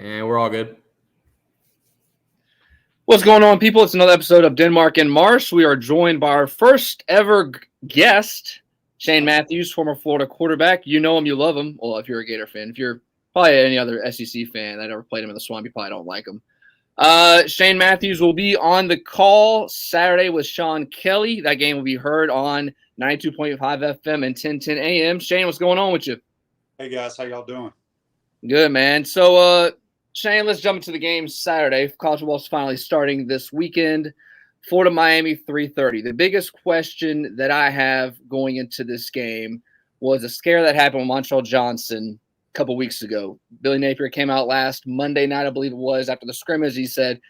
And we're all good. What's going on, people? It's another episode of Denmark and Marsh. We are joined by our first ever guest, Shane Matthews, former Florida quarterback. You know him, you love him. Well, if you're a Gator fan. If you're probably any other SEC fan that ever played him in the Swamp, you probably don't like him. Shane Matthews will be on the call Saturday with Sean Kelly. That game will be heard on 92.5 FM and 1010 AM. Shane, what's going on with you? Hey, guys. How y'all doing? Good, man. So, Shane, let's jump into the game Saturday. College football's finally starting this weekend. Florida, Miami, 3:30. The biggest question that I have going into this game was a scare that happened with Montrell Johnson a couple weeks ago. Billy Napier came out last Monday night, I believe it was, after the scrimmage. He said,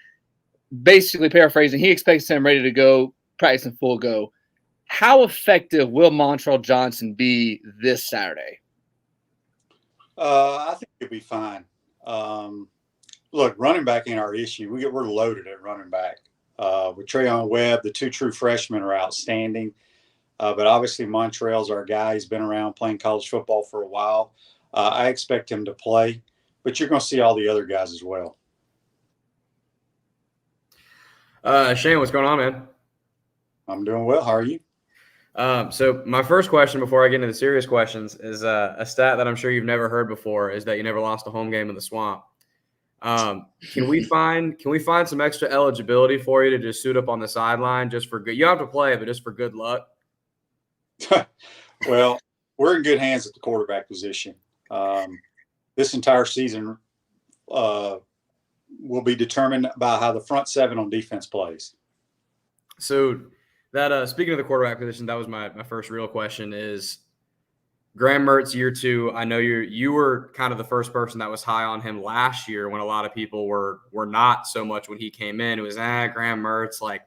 basically paraphrasing, he expects him ready to go, practicing full go. How effective will Montrell Johnson be this Saturday? I think it'll be fine. Look, running back ain't our issue. We're loaded at running back. With Trayon Webb, the two true freshmen are outstanding. But obviously Montrell's our guy. He's been around playing college football for a while. I expect him to play, but you're going to see all the other guys as well. Shane, what's going on, man? I'm doing well. How are you? So my first question before I get into the serious questions is a stat that I'm sure you've never heard before is that you never lost a home game in the Swamp. Can we find some extra eligibility for you to just suit up on the sideline just for good? You don't have to play, but just for good luck. Well, we're in good hands at the quarterback position. This entire season will be determined by how the front seven on defense plays. So that speaking of the quarterback position, that was my first real question is Graham Mertz year two. I know you were kind of the first person that was high on him last year when a lot of people were not so much when he came in. It was Graham Mertz, like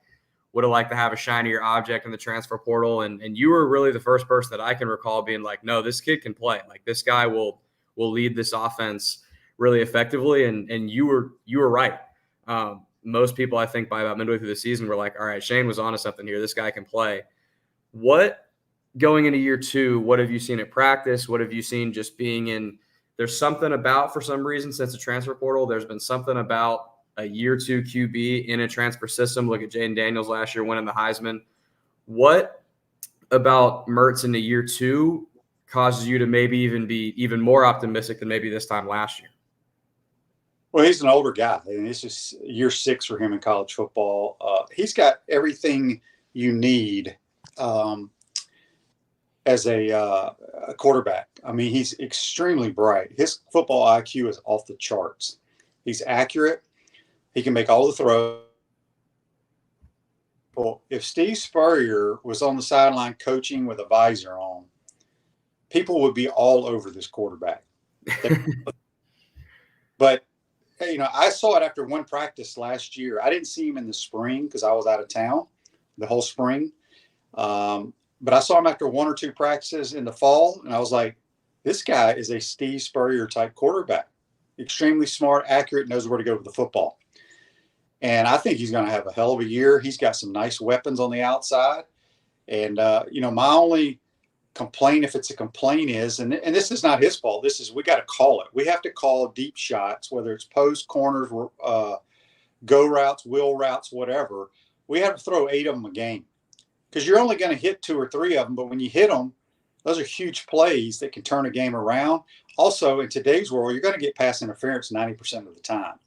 would have liked to have a shinier object in the transfer portal. And you were really the first person that I can recall being like, no, this kid can play. Like this guy will lead this offense really effectively. And you were right. Most people, I think, by about midway through the season were like, all right, Shane was onto something here. This guy can play. What, going into year two, what have you seen at practice? What have you seen just being in – there's something about, for some reason, since the transfer portal, there's been something about a year two QB in a transfer system. Look at Jaden Daniels last year winning the Heisman. What about Mertz in the year two causes you to maybe even be even more optimistic than maybe this time last year? Well, he's an older guy, and it's just year 6 for him in college football. He's got everything you need as a quarterback. I mean, he's extremely bright. His football IQ is off the charts. He's accurate. He can make all the throws. Well, if Steve Spurrier was on the sideline coaching with a visor on, people would be all over this quarterback. But you know, I saw it after one practice last year. I didn't see him in the spring because I was out of town the whole spring. But I saw him after one or two practices in the fall, and I was like, this guy is a Steve Spurrier type quarterback. Extremely smart, accurate, knows where to go with the football. And I think he's going to have a hell of a year. He's got some nice weapons on the outside. And, you know, my only complaint, if it's a complaint, is, and this is not his fault, we got to call it. We have to call deep shots, whether it's post, corners, go routes, wheel routes, whatever. We have to throw 8 of them a game because you're only going to hit 2 or 3 of them. But when you hit them, those are huge plays that can turn a game around. Also, in today's world, you're going to get pass interference 90% of the time.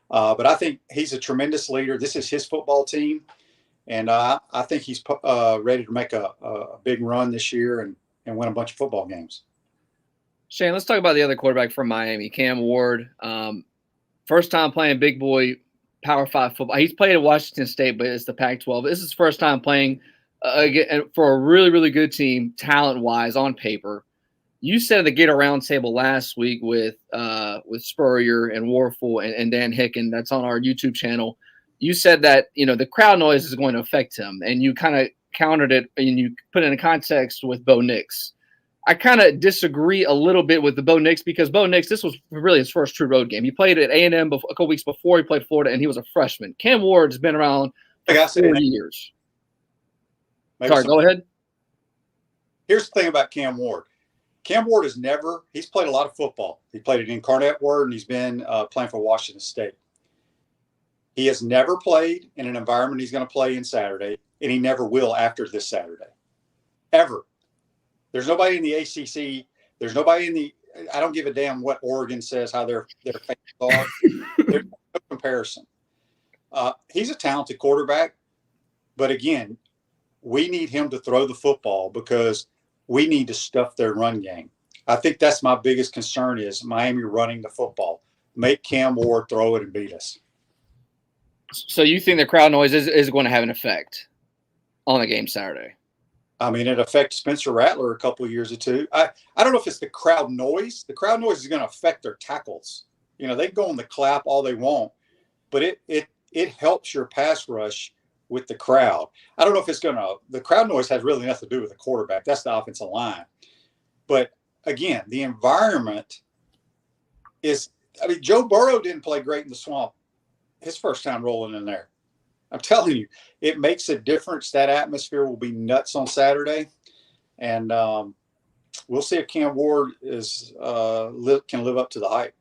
But I think he's a tremendous leader. This is his football team. And I think he's ready to make a big run this year and win a bunch of football games. Shane, let's talk about the other quarterback from Miami, Cam Ward. First time playing big boy Power 5 football. He's played at Washington State, but it's the Pac-12. This is his first time playing for a really, really good team, talent-wise, on paper. You said at the Gator Roundtable last week with Spurrier and Warfel and Dan Hicken, that's on our YouTube channel. You said that, you know, the crowd noise is going to affect him, and you kind of countered it and you put it in context with Bo Nix. I kind of disagree a little bit with the Bo Nix because Bo Nix, this was really his first true road game. He played at A&M a couple weeks before he played Florida, and he was a freshman. Cam Ward's been around for 4 years. Sorry, go ahead. Here's the thing about Cam Ward. Cam Ward he's played a lot of football. He played at Incarnate Word, and he's been playing for Washington State. He has never played in an environment he's going to play in Saturday, and he never will after this Saturday, ever. There's nobody in the ACC. There's nobody in the – I don't give a damn what Oregon says, how their fans are. There's no comparison. He's a talented quarterback, but again, we need him to throw the football because we need to stuff their run game. I think that's my biggest concern is Miami running the football. Make Cam Ward throw it and beat us. So you think the crowd noise is going to have an effect on the game Saturday? I mean, it affected Spencer Rattler a couple of years or two. I don't know if it's the crowd noise. The crowd noise is going to affect their tackles. You know, they can go on the clap all they want, but it helps your pass rush with the crowd. I don't know if it's going to – the crowd noise has really nothing to do with the quarterback. That's the offensive line. But, again, the environment is – I mean, Joe Burrow didn't play great in the Swamp his first time rolling in there. I'm telling you, it makes a difference. That atmosphere will be nuts on Saturday. And we'll see if Cam Ward can live up to the hype.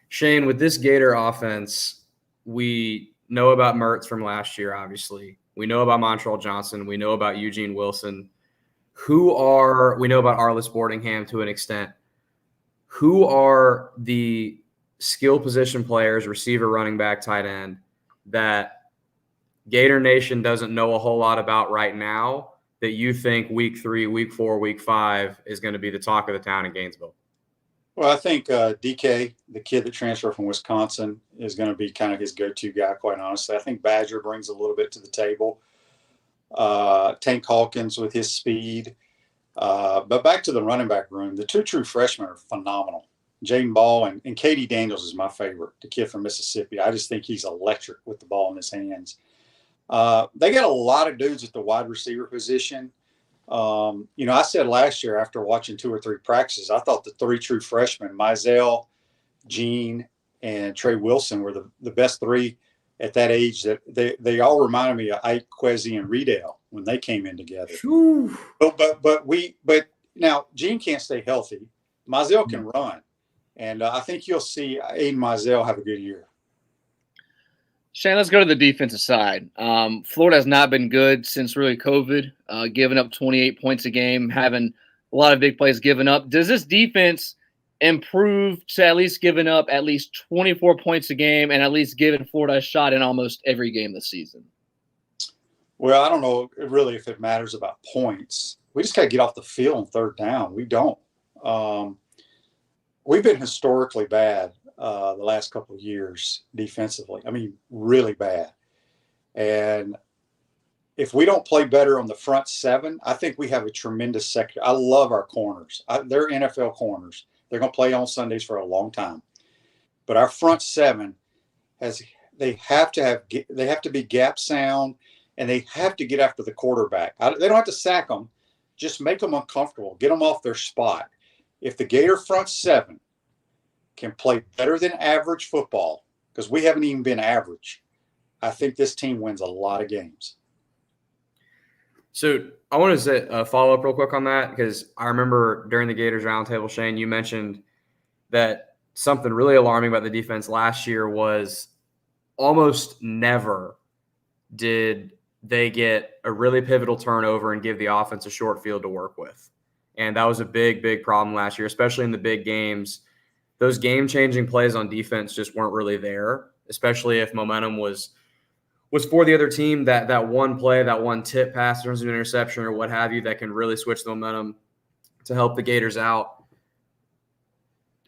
Shane, with this Gator offense, we know about Mertz from last year, obviously. We know about Montrell Johnson. We know about Eugene Wilson. We know about Arliss Boardingham to an extent. Who are the skill position players, receiver, running back, tight end, that Gator Nation doesn't know a whole lot about right now that you think week 3, week 4, week 5 is going to be the talk of the town in Gainesville? Well, I think DK, the kid that transferred from Wisconsin, is going to be kind of his go-to guy, quite honestly. I think Badger brings a little bit to the table. Tank Hawkins with his speed. But back to the running back room, the 2 true freshmen are phenomenal. Jaden Ball and Katie Daniels is my favorite, the kid from Mississippi. I just think he's electric with the ball in his hands. They got a lot of dudes at the wide receiver position. I said last year after watching 2 or 3 practices, I thought the 3 true freshmen, Mizell, Gene, and Trey Wilson, were the best 3 at that age. That they all reminded me of Ike, Kwesi, and Riedel when they came in together. But now Gene can't stay healthy. Mizell can run. And I think you'll see Aiden Mizell have a good year. Shane, let's go to the defensive side. Florida has not been good since really COVID, giving up 28 points a game, having a lot of big plays given up. Does this defense improve to at least giving up at least 24 points a game and at least giving Florida a shot in almost every game this season? Well, I don't know really if it matters about points. We just got to get off the field on third down. We don't. We've been historically bad the last couple of years defensively. I mean, really bad. And if we don't play better on the front 7, I think we have a tremendous sector. I love our corners. They're NFL corners. They're going to play on Sundays for a long time. But our front 7 they have to be gap sound, and they have to get after the quarterback. They don't have to sack them. Just make them uncomfortable. Get them off their spot. If the Gator front 7 can play better than average football, because we haven't even been average, I think this team wins a lot of games. So I want to say follow up real quick on that, because I remember during the Gators roundtable, Shane, you mentioned that something really alarming about the defense last year was almost never did they get a really pivotal turnover and give the offense a short field to work with. And that was a big, big problem last year, especially in the big games. Those game-changing plays on defense just weren't really there, especially if momentum was for the other team. That one play, that one tip pass, turns into an interception or what have you, that can really switch the momentum to help the Gators out.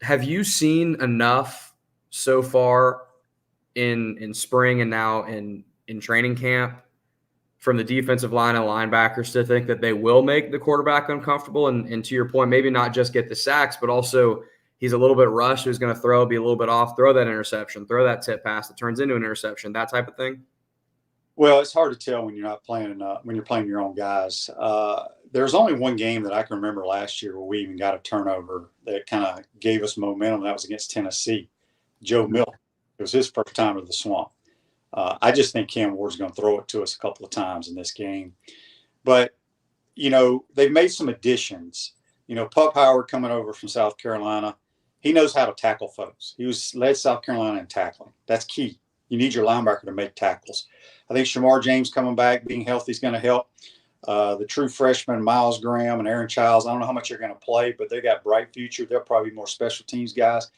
Have you seen enough so far in spring and now in training camp from the defensive line and linebackers to think that they will make the quarterback uncomfortable? And to your point, maybe not just get the sacks, but also he's a little bit rushed, who's going to be a little bit off, throw that interception, throw that tip pass that turns into an interception, that type of thing? Well, it's hard to tell when you're not playing when you're playing your own guys. There's only one game that I can remember last year where we even got a turnover that kind of gave us momentum. That was against Tennessee. Joe Milton. It was his first time to the Swamp. I just think Cam Ward's going to throw it to us a couple of times in this game. But, they've made some additions. Pup Howard coming over from South Carolina, he knows how to tackle folks. He led South Carolina in tackling. That's key. You need your linebacker to make tackles. I think Shamar James coming back, being healthy, is going to help. The true freshmen, Miles Graham and Aaron Childs, I don't know how much they're going to play, but they got bright future. They'll probably be more special teams guys.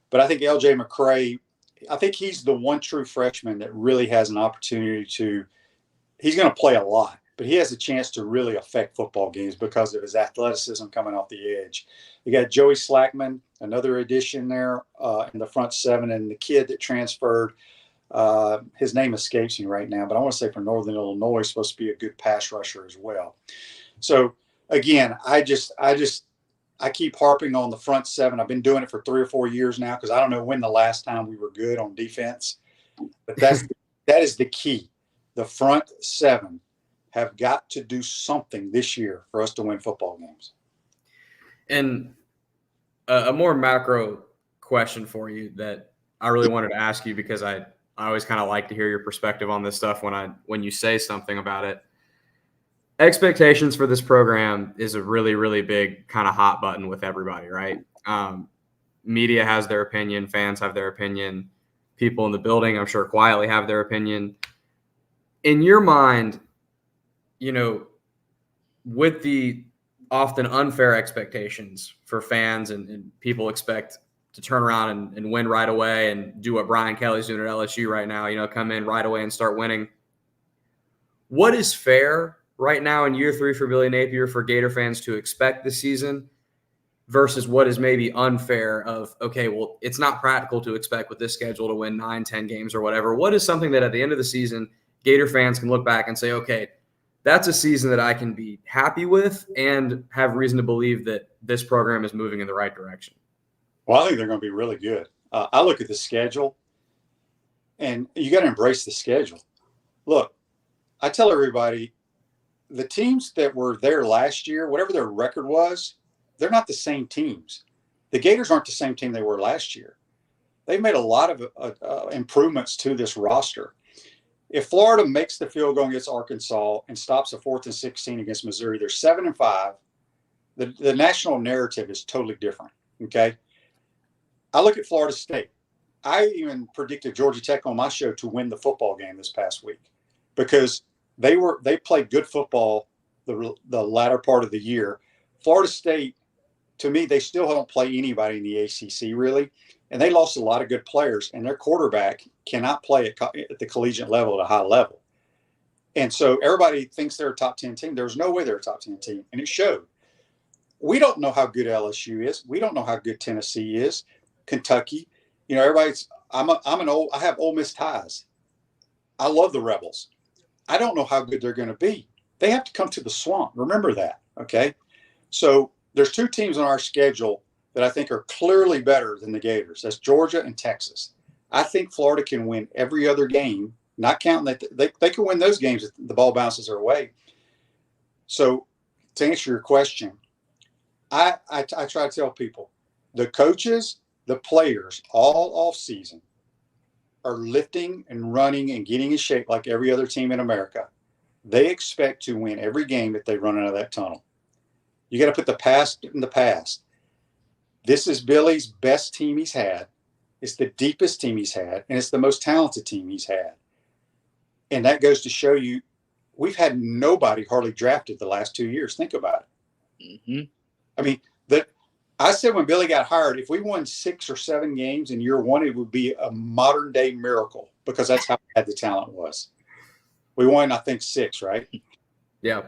But I think LJ McCray, I think he's the one true freshman that really has an opportunity he's going to play a lot, but he has a chance to really affect football games because of his athleticism coming off the edge. You got Joey Slackman, another addition there in the front seven, and the kid that transferred, his name escapes me right now, but I want to say from Northern Illinois, is supposed to be a good pass rusher as well. So again, I keep harping on the front seven. I've been doing it for 3 or 4 years now because I don't know when the last time we were good on defense, but that is the key. The front seven have got to do something this year for us to win football games. And a more macro question for you that I really wanted to ask you, because I always kind of like to hear your perspective on this stuff when you say something about it. Expectations for this program is a really, really big kind of hot button with everybody, right? Media has their opinion, fans have their opinion, people in the building, I'm sure, quietly have their opinion. In your mind, with the often unfair expectations for fans and people expect to turn around and win right away and do what Brian Kelly's doing at LSU right now, come in right away and start winning. What is fair right now in year 3 for Billy Napier for Gator fans to expect this season versus what is maybe unfair of, okay, well, it's not practical to expect with this schedule to win 9, 10 games or whatever. What is something that at the end of the season, Gator fans can look back and say, okay, that's a season that I can be happy with and have reason to believe that this program is moving in the right direction? Well, I think they're going to be really good. I look at the schedule, and you got to embrace the schedule. Look, I tell everybody, the teams that were there last year, whatever their record was, they're not the same teams. The Gators aren't the same team they were last year. They've made a lot of improvements to this roster. If Florida makes the field goal against Arkansas and stops a 4th and 16 against Missouri, they're 7-5. The national narrative is totally different. Okay. I look at Florida State. I even predicted Georgia Tech on my show to win the football game this past week because they played good football the latter part of the year. Florida State, to me, they still don't play anybody in the ACC really, and they lost a lot of good players, and their quarterback cannot play at the collegiate level at a high level. And so everybody thinks they're a top 10 team. There's no way they're a top 10 team, and it showed. We don't know how good LSU is. We don't know how good Tennessee is. Kentucky, everybody's. I have Ole Miss ties. I love the Rebels. I don't know how good they're going to be. They have to come to the swamp. Remember that, okay? So there's 2 teams on our schedule that I think are clearly better than the Gators. That's Georgia and Texas. I think Florida can win every other game, not counting that they can win those games if the ball bounces their way. So to answer your question, I try to tell people, the coaches, the players, all off season are lifting and running and getting in shape like every other team in America. They expect to win every game if they run out of that tunnel. You got to put the past in the past. This is Billy's best team he's had. It's the deepest team he's had, and it's the most talented team he's had. And that goes to show you, we've had nobody hardly drafted the last 2 years. Think about it. Mm-hmm. I mean, I said when Billy got hired, if we won 6 or 7 games in year 1, it would be a modern day miracle because that's how bad the talent was. We won, I think, 6, right? Yeah.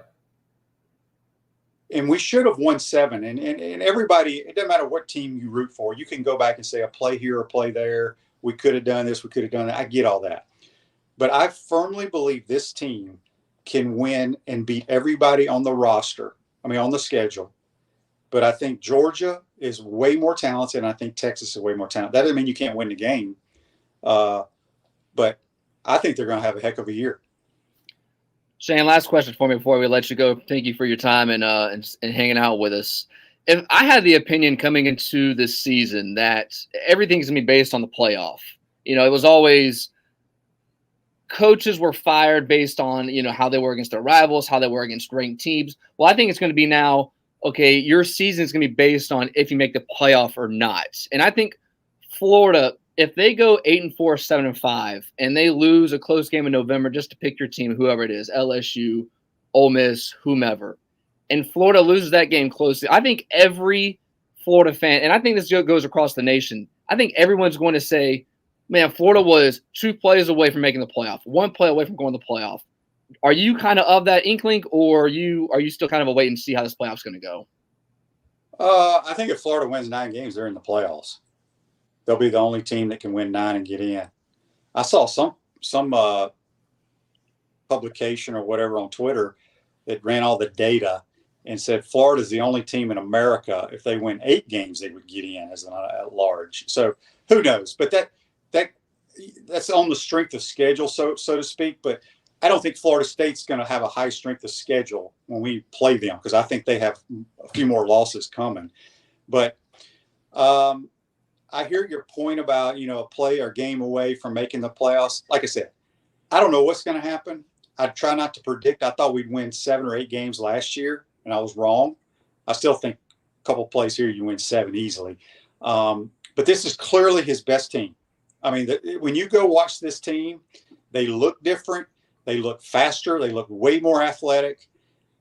And we should have won 7. And everybody, it doesn't matter what team you root for. You can go back and say a play here or play there. We could have done this. We could have done that. I get all that. But I firmly believe this team can win and beat everybody on the roster. On the schedule. But I think Georgia is way more talented, and I think Texas is way more talented. That doesn't mean you can't win the game. But I think they're going to have a heck of a year. Shane, last question for me before we let you go. Thank you for your time and hanging out with us. If I had the opinion coming into this season that everything's going to be based on the playoff, it was always coaches were fired based on, how they were against their rivals, how they were against ranked teams. Well, I think it's going to be now okay, your season is going to be based on if you make the playoff or not. And I think Florida, if they go 8-4, 7-5, and they lose a close game in November, just to pick your team, whoever it is, LSU, Ole Miss, whomever, and Florida loses that game closely, I think every Florida fan, and I think this goes across the nation, I think everyone's going to say, man, Florida was 2 plays away from making the playoff, 1 play away from going to the playoff. Are you kind of that inkling, or are you still kind of a wait and see how this playoff's going to go? I think if Florida wins 9 games, they're in the playoffs. They'll be the only team that can win 9 and get in. I saw some publication or whatever on Twitter that ran all the data and said Florida's the only team in America, if they win 8 games, they would get in as an at large. So who knows? But that's on the strength of schedule, so to speak. But I don't think Florida State's going to have a high strength of schedule when we play them, because I think they have a few more losses coming. But I hear your point about, a play or game away from making the playoffs. Like I said, I don't know what's going to happen. I try not to predict. I thought we'd win 7 or 8 games last year, and I was wrong. I still think a couple plays here, you win 7 easily. But this is clearly his best team. I mean, when you go watch this team, they look different. They look faster. They look way more athletic.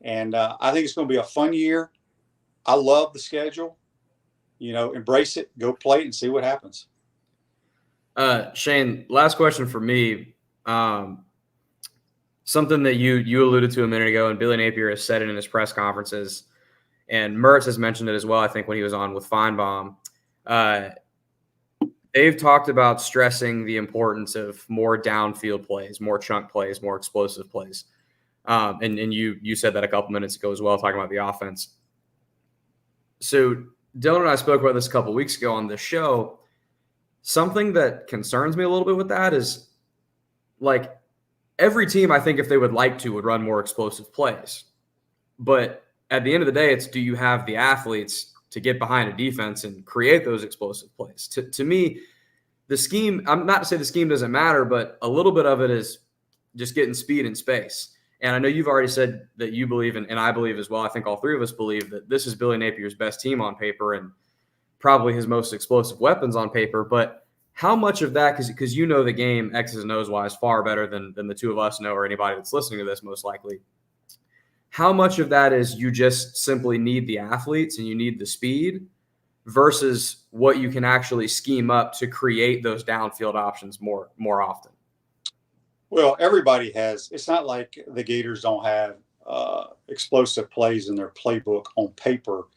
And I think it's going to be a fun year. I love the schedule. Embrace it, go play it, and see what happens. Shane, last question for me. Something that you alluded to a minute ago, and Billy Napier has said it in his press conferences, and Mertz has mentioned it as well, I think, when he was on with Feinbaum. They've talked about stressing the importance of more downfield plays, more chunk plays, more explosive plays. And you said that a couple minutes ago as well, talking about the offense. So Dylan and I spoke about this a couple weeks ago on the show. Something that concerns me a little bit with that is, like, every team, I think, if they would like to, would run more explosive plays. But at the end of the day, it's, do you have the athletes to get behind a defense and create those explosive plays? To me, the scheme, I'm not to say the scheme doesn't matter, but a little bit of it is just getting speed and space. And I know you've already said that you believe, and I believe as well, I think all three of us believe that this is Billy Napier's best team on paper and probably his most explosive weapons on paper. But how much of that, because you know the game X's and O's wise far better than the two of us know, or anybody that's listening to this most likely, how much of that is you just simply need the athletes and you need the speed versus what you can actually scheme up to create those downfield options more often? Well, everybody has. It's not like the Gators don't have explosive plays in their playbook on paper.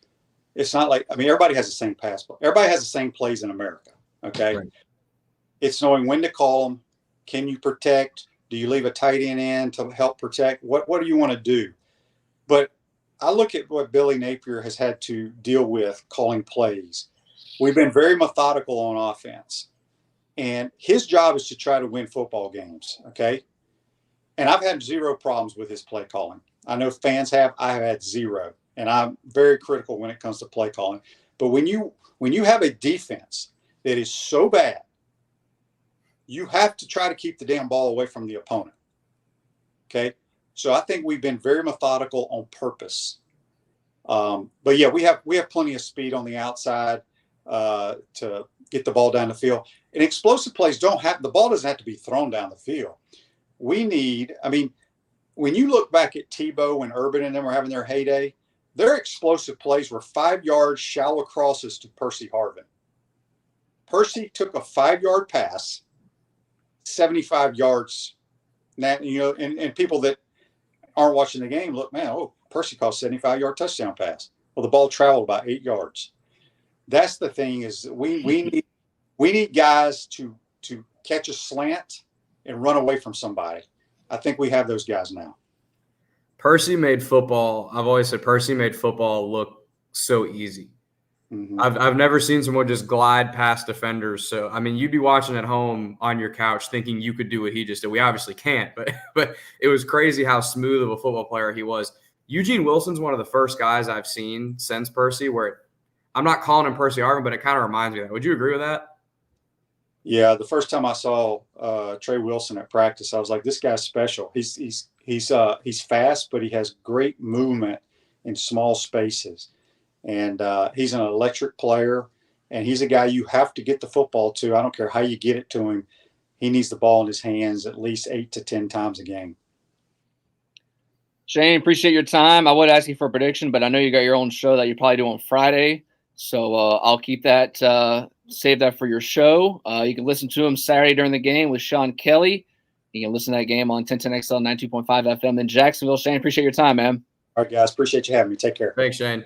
It's not like, everybody has the same pass play. Everybody has the same plays in America. Okay. Right. It's knowing when to call them. Can you protect? Do you leave a tight end in to help protect? What do you want to do? But I look at what Billy Napier has had to deal with calling plays. We've been very methodical on offense. And his job is to try to win football games, okay? And I've had 0 problems with his play calling. I know fans have. I have had 0. And I'm very critical when it comes to play calling. But when you have a defense that is so bad, you have to try to keep the damn ball away from the opponent, okay? So I think we've been very methodical on purpose. But yeah, we have plenty of speed on the outside to get the ball down the field. And explosive plays the ball doesn't have to be thrown down the field. We need, when you look back at Tebow and Urban and them were having their heyday, their explosive plays were 5-yard shallow crosses to Percy Harvin. Percy took a 5-yard pass, 75 yards. And people that aren't watching the game look, man, Percy caught a 75-yard touchdown pass. Well, the ball traveled about 8 yards. That's the thing, is we need guys to catch a slant and run away from somebody. I think we have those guys now. Percy made football. I've always said Percy made football look so easy. Mm-hmm. I've never seen someone just glide past defenders. So, you'd be watching at home on your couch thinking you could do what he just did. We obviously can't, but it was crazy how smooth of a football player he was. Eugene Wilson's one of the first guys I've seen since Percy where I'm not calling him Percy Harvin, but it kind of reminds me of that. Would you agree with that? Yeah, the first time I saw Trey Wilson at practice, I was like, this guy's special. He's fast, but he has great movement in small spaces. And he's an electric player, and he's a guy you have to get the football to. I don't care how you get it to him. He needs the ball in his hands at least 8 to 10 times a game. Shane, appreciate your time. I would ask you for a prediction, but I know you got your own show that you probably do on Friday. So I'll keep that, save that for your show. You can listen to him Saturday during the game with Sean Kelly. You can listen to that game on 1010XL 92.5 FM in Jacksonville. Shane, appreciate your time, man. All right, guys. Appreciate you having me. Take care. Thanks, Shane.